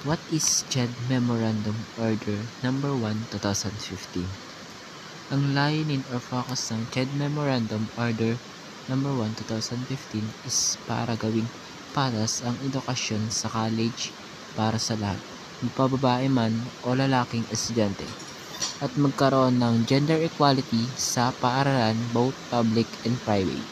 What is CHED Memorandum Order Number 1, 2015? Ang layunin or focus ng CHED Memorandum Order Number 1, 2015 is para gawing patas ang edukasyon sa college para sa lahat, magpababae man o lalaking estudyante, at magkaroon ng gender equality sa paaralan both public and private.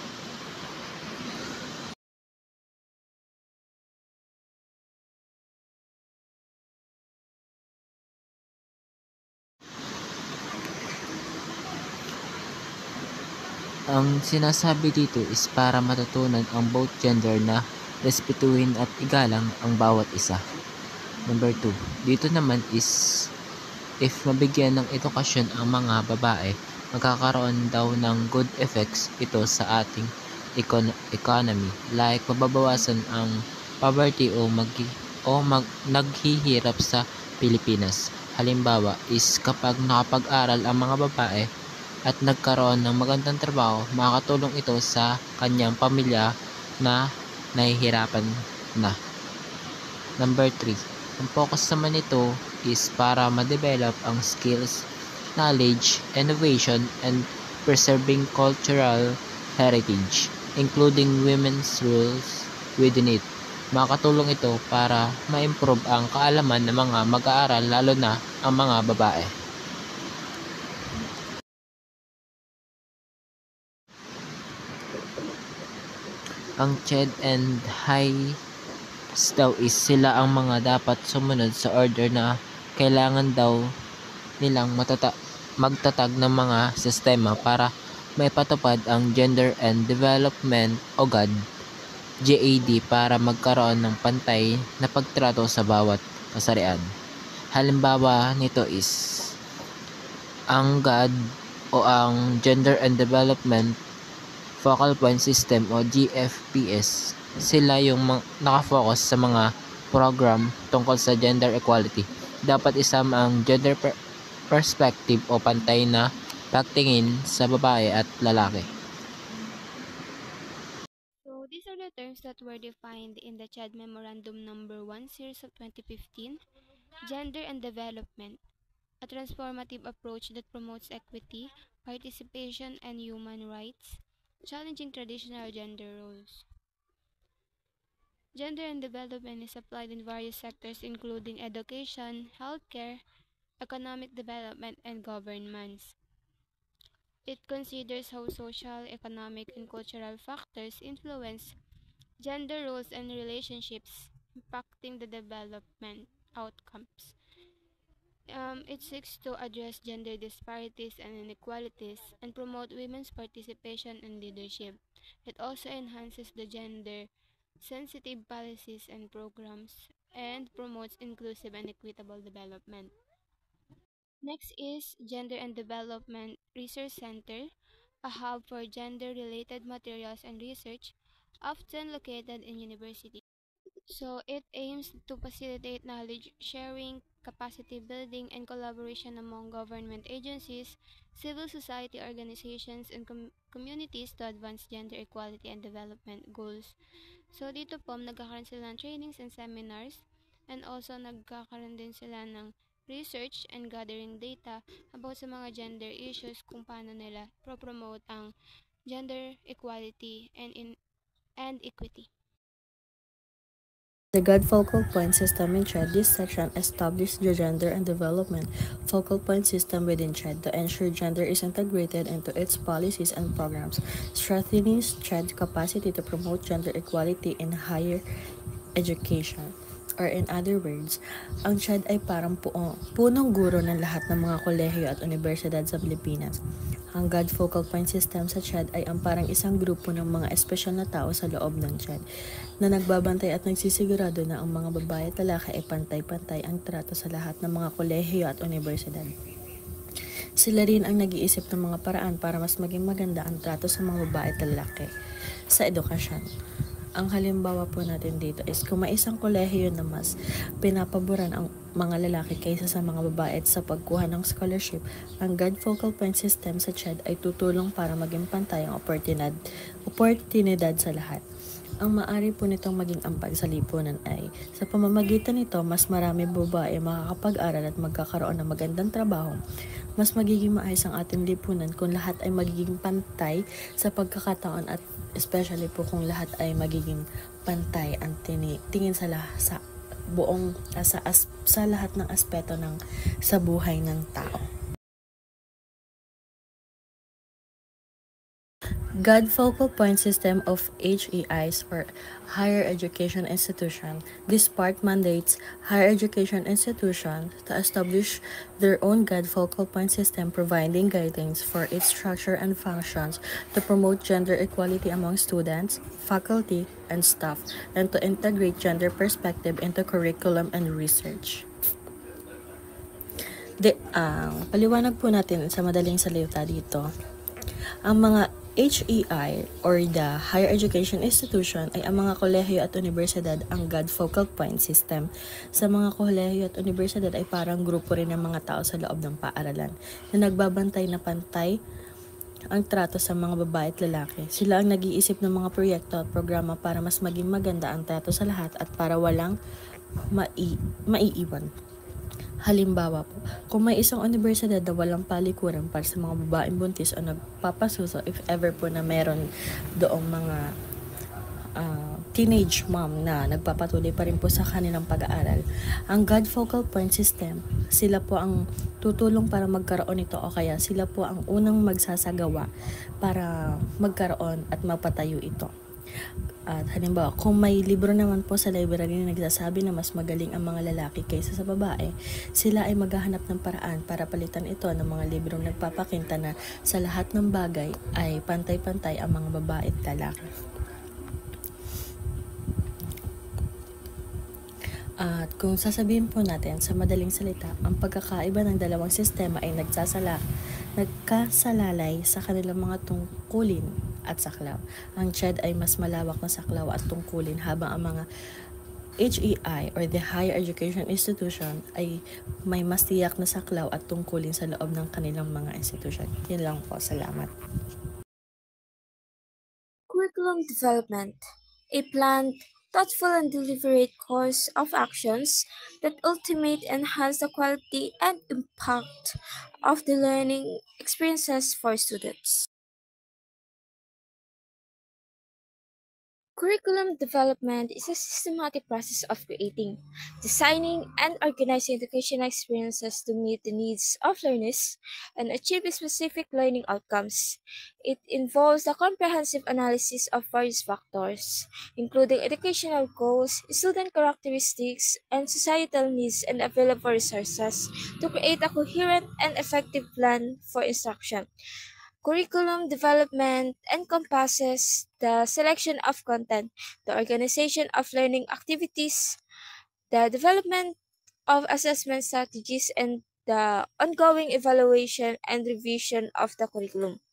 Ang sinasabi dito is para matutunan ang both gender na respetuhin at igalang ang bawat isa. Number 2, dito naman is if mabigyan ng edukasyon ang mga babae, magkakaroon daw ng good effects ito sa ating economy, like mababawasan ang poverty naghihirap sa Pilipinas. Halimbawa is kapag nakapag-aral ang mga babae at nagkaroon ng magandang trabaho, makakatulong ito sa kanyang pamilya na nahihirapan na. Number 3, ang focus naman nito is para ma-develop ang skills, knowledge, innovation, and preserving cultural heritage, including women's roles within it. Makakatulong ito para ma-improve ang kaalaman ng mga mag-aaral, lalo na ang mga babae. Ang CHED and HIES daw is sila ang mga dapat sumunod sa order na kailangan daw nilang magtatag ng mga sistema para maipatupad ang Gender and Development o GAD para magkaroon ng pantay na pagtrato sa bawat kasarian. Halimbawa nito is ang GAD o ang Gender and Development Focal Point System o GFPS. Sila yung nakafocus sa mga program tungkol sa gender equality. Dapat isama ang gender perspective o pantay na pagtingin sa babae at lalaki. So these are the terms that were defined in the CHED Memorandum Number 1 Series of 2015, Gender and Development, a transformative approach that promotes equity, participation, and human rights, challenging traditional gender roles. Gender and development is applied in various sectors including education, healthcare, economic development, and governance. It considers how social, economic, and cultural factors influence gender roles and relationships, impacting the development outcomes. It seeks to address gender disparities and inequalities and promote women's participation and leadership. It also enhances the gender sensitive policies and programs and promotes inclusive and equitable development. Next is Gender and Development Research Center, a hub for gender-related materials and research, often located in universities. So it aims to facilitate knowledge sharing, capacity building, and collaboration among government agencies, civil society organizations, and communities to advance gender equality and development goals. So dito po, nagkakaroon sila ng trainings and seminars, and also nagkakaroon din sila ng research and gathering data about sa mga gender issues, kung paano nila pro-promote ang gender equality and equity. The GAD Focal Point System in CHED. This section established the Gender and Development Focal Point System within CHED to ensure gender is integrated into its policies and programs, strengthening CHED's capacity to promote gender equality in higher education. Or in other words, ang CHED ay parang punong guro ng lahat ng mga kolehiyo at unibersidad sa Pilipinas. Ang GAD Focal Point System sa CHED ay ang parang isang grupo ng mga espesyal na tao sa loob ng CHED na nagbabantay at nagsisigurado na ang mga babae at lalaki ay pantay-pantay ang trato sa lahat ng mga kolehiyo at unibersidad. Sila rin ang nag-iisip ng mga paraan para mas maging maganda ang trato sa mga babae at lalaki sa edukasyon. Ang halimbawa po natin dito is kung may isang kolehiyo na mas pinapaboran ang mga lalaki kaysa sa mga babae at sa pagkuha ng scholarship, ang GAD Focal Point System sa CHED ay tutulong para maging pantay ang oportunidad sa lahat. Ang maaari po nitong maging ampag sa lipunan ay sa pamamagitan nito mas marami babae makakapag-aral at magkakaroon ng magandang trabaho. Mas magiging maayos ang ating lipunan kung lahat ay magiging pantay sa pagkakataon at especially po kung lahat ay magiging pantay ang tingin sa buong sa lahat ng aspeto ng sa buhay ng tao. God Focal Point System of HEIs or Higher Education Institution. This part mandates higher education institutions to establish their own God Focal Point System, providing guidance for its structure and functions to promote gender equality among students, faculty, and staff, and to integrate gender perspective into curriculum and research. Paliwanag po natin sa madaling salita dito. Ang mga HEI or the Higher Education Institution ay ang mga kolehiyo at universidad ang God Focal Point System. Sa mga kolehiyo at universidad ay parang grupo rin ng mga tao sa loob ng paaralan na nagbabantay na pantay ang trato sa mga babae at lalaki. Sila ang nag-iisip ng mga proyekto at programa para mas maging maganda ang trato sa lahat at para walang maiiwan. Halimbawa po, kung may isang universidad na walang palikuran para sa mga babaeng buntis o nagpapasuso, if ever po na meron doong mga teenage mom na nagpapatuloy pa rin po sa kanilang pag-aaral, ang God Focal Point System, sila po ang tutulong para magkaroon nito o kaya sila po ang unang magsasagawa para magkaroon at mapatayo ito. At halimbawa, kung may libro naman po sa library na nagsasabi na mas magaling ang mga lalaki kaysa sa babae, sila ay maghahanap ng paraan para palitan ito ng mga librong nagpapakinta na sa lahat ng bagay ay pantay-pantay ang mga babae at lalaki. At kung sasabihin po natin sa madaling salita, ang pagkakaiba ng dalawang sistema ay nagkasalalay sa kanilang mga tungkulin at saklaw. Ang CHED ay mas malawak na saklaw at tungkulin habang ang mga HEI or the Higher Education Institution ay may mas tiyak na saklaw at tungkulin sa loob ng kanilang mga institusyon. Yun lang po. Salamat. Curriculum development, a planned, thoughtful, and deliberate course of actions that ultimately enhance the quality and impact of the learning experiences for students. Curriculum development is a systematic process of creating, designing, and organizing educational experiences to meet the needs of learners and achieve specific learning outcomes. It involves the comprehensive analysis of various factors, including educational goals, student characteristics, and societal needs and available resources, to create a coherent and effective plan for instruction. Curriculum development encompasses the selection of content, the organization of learning activities, the development of assessment strategies, and the ongoing evaluation and revision of the curriculum.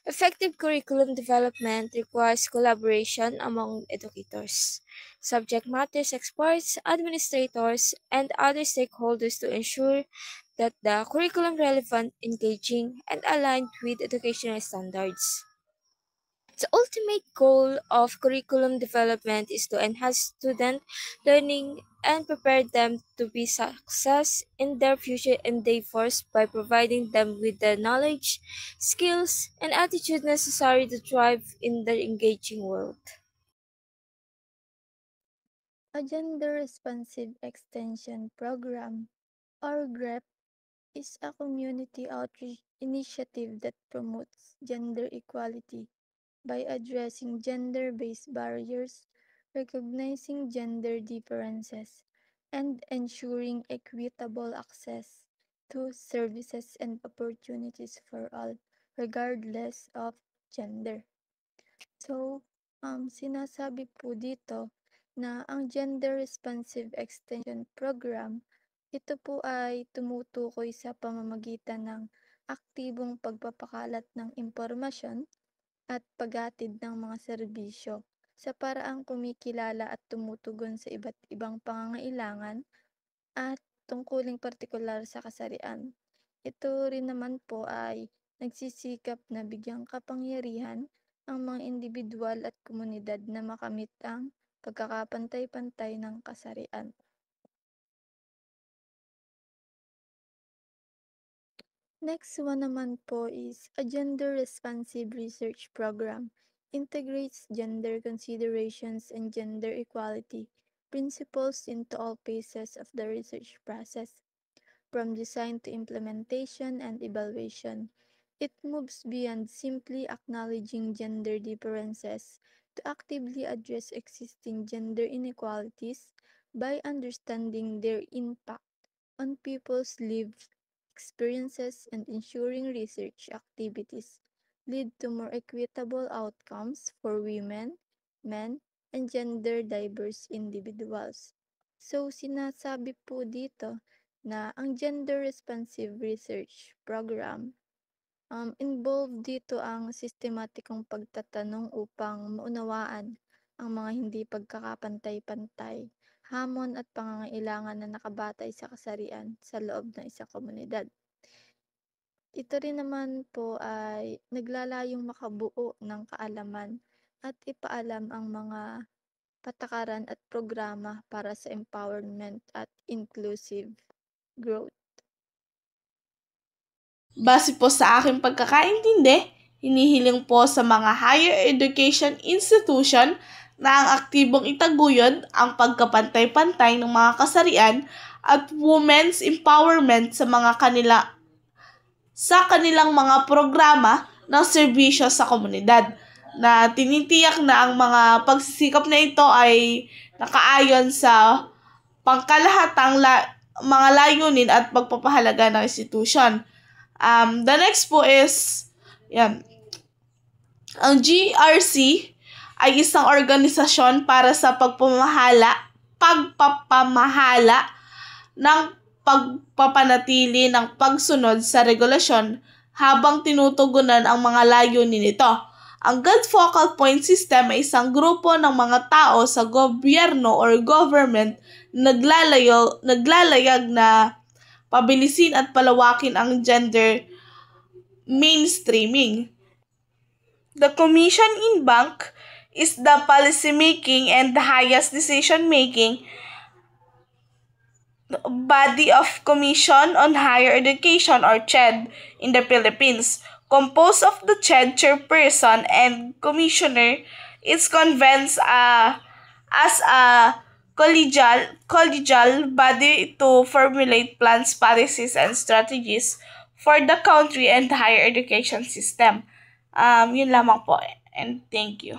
Effective curriculum development requires collaboration among educators, subject matter experts, administrators, and other stakeholders to ensure that the curriculum relevant, engaging, and aligned with educational standards. The ultimate goal of curriculum development is to enhance student learning and prepare them to be success in their future endeavors by providing them with the knowledge, skills, and attitude necessary to thrive in the engaging world. A Gender Responsive Extension Program, or GREP, is a community outreach initiative that promotes gender equality by addressing gender-based barriers, recognizing gender differences, and ensuring equitable access to services and opportunities for all, regardless of gender. So, sinasabi po dito na ang Gender Responsive Extension Program, ito po ay tumutukoy sa pamamagitan ng aktibong pagpapakalat ng impormasyon at paghatid ng mga serbisyo sa paraang kumikilala at tumutugon sa iba't ibang pangangailangan at tungkuling partikular sa kasarian. Ito rin naman po ay nagsisikap na bigyang kapangyarihan ang mga individual at komunidad na makamit ang pagkakapantay-pantay ng kasarian. Next one naman po is a gender-responsive research program. Integrates gender considerations and gender equality principles into all phases of the research process, from design to implementation and evaluation. It moves beyond simply acknowledging gender differences to actively address existing gender inequalities by understanding their impact on people's lived experiences and ensuring research activities lead to more equitable outcomes for women, men, and gender diverse individuals. So, sinasabi po dito na ang gender responsive research program involved dito ang sistematikong pagtatanong upang maunawaan ang mga hindi pagkakapantay-pantay, hamon at pangangailangan na nakabatay sa kasarian sa loob ng isang komunidad. Ito rin naman po ay naglalayong makabuo ng kaalaman at ipaalam ang mga patakaran at programa para sa empowerment at inclusive growth. Base po sa aking pagkakaintindi, hinihiling po sa mga higher education institution na ang aktibong itaguyod ang pagkapantay-pantay ng mga kasarian at women's empowerment sa kanilang mga programa ng serbisyo sa komunidad, na tinitiyak na ang mga pagsisikap na ito ay nakaayon sa pangkalahatang mga layunin at pagpapahalaga ng institusyon. The next po is, ang GRC ay isang organisasyon para sa pagpapamahala ng pagpapanatili ng pagsunod sa regulasyon habang tinutugunan ang mga layunin nito. Ang God Focal Point System ay isang grupo ng mga tao sa gobyerno or government na naglalayag na pabilisin at palawakin ang gender mainstreaming. The Commission in Bank is the policymaking and the highest decision-making body of Commission on Higher Education or CHED in the Philippines. Composed of the CHED chairperson and commissioner, it's convenes as a collegial body to formulate plans, policies, and strategies for the country and the higher education system. Yun lamang po, and thank you.